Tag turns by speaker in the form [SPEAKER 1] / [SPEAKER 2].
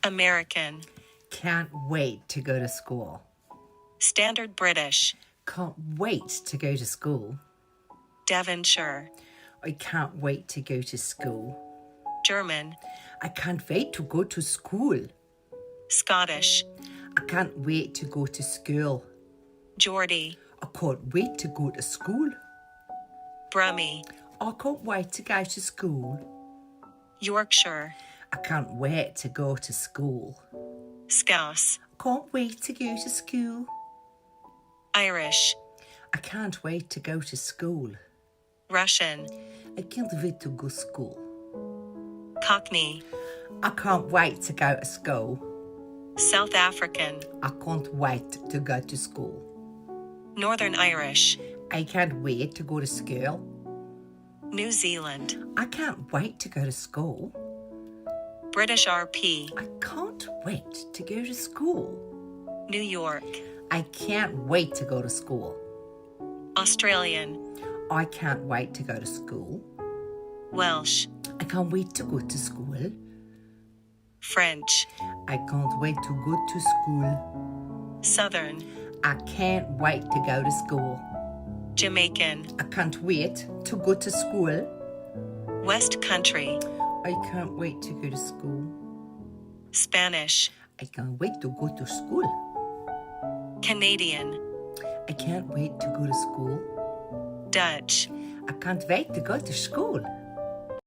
[SPEAKER 1] American.
[SPEAKER 2] Can't wait to go to school.
[SPEAKER 1] Standard British.
[SPEAKER 2] Can't wait to go to school.
[SPEAKER 1] Devonshire.
[SPEAKER 2] I can't wait to go to school.
[SPEAKER 1] German.
[SPEAKER 2] I can't wait to go to school.
[SPEAKER 1] Scottish.
[SPEAKER 2] I can't wait to go to school.
[SPEAKER 1] Geordie.
[SPEAKER 2] I can't wait to go to school.
[SPEAKER 1] Brummie.
[SPEAKER 2] I can't wait to go to school.
[SPEAKER 1] Yorkshire.
[SPEAKER 2] I can't wait to go to school.
[SPEAKER 1] Scouse.
[SPEAKER 2] I can't wait to go to school.
[SPEAKER 1] Irish.
[SPEAKER 2] I can't wait to go to school.
[SPEAKER 1] Russian.
[SPEAKER 2] I can't wait to go to school.
[SPEAKER 1] Cockney.
[SPEAKER 2] I can't wait to go to school.
[SPEAKER 1] South African.
[SPEAKER 2] I can't wait to go to school.
[SPEAKER 1] Northern Irish.
[SPEAKER 2] I can't wait to go to school.
[SPEAKER 1] New Zealand.
[SPEAKER 2] I can't wait to go to school.
[SPEAKER 1] British RP.
[SPEAKER 2] I can't wait to go to school.
[SPEAKER 1] New York.
[SPEAKER 2] I can't wait to go to school.
[SPEAKER 1] Australian.
[SPEAKER 2] I can't wait to go to school.
[SPEAKER 1] Welsh.
[SPEAKER 2] I can't wait to go to school.
[SPEAKER 1] French.
[SPEAKER 2] I can't wait to go to school.
[SPEAKER 1] Southern.
[SPEAKER 2] I can't wait to go to school.
[SPEAKER 1] Jamaican.
[SPEAKER 2] I can't wait to go to school.
[SPEAKER 1] West Country.
[SPEAKER 2] I can't wait to go to school.
[SPEAKER 1] Spanish.
[SPEAKER 2] I can't wait to go to school.
[SPEAKER 1] Canadian.
[SPEAKER 2] I can't wait to go to school.
[SPEAKER 1] Dutch.
[SPEAKER 2] I can't wait to go to school.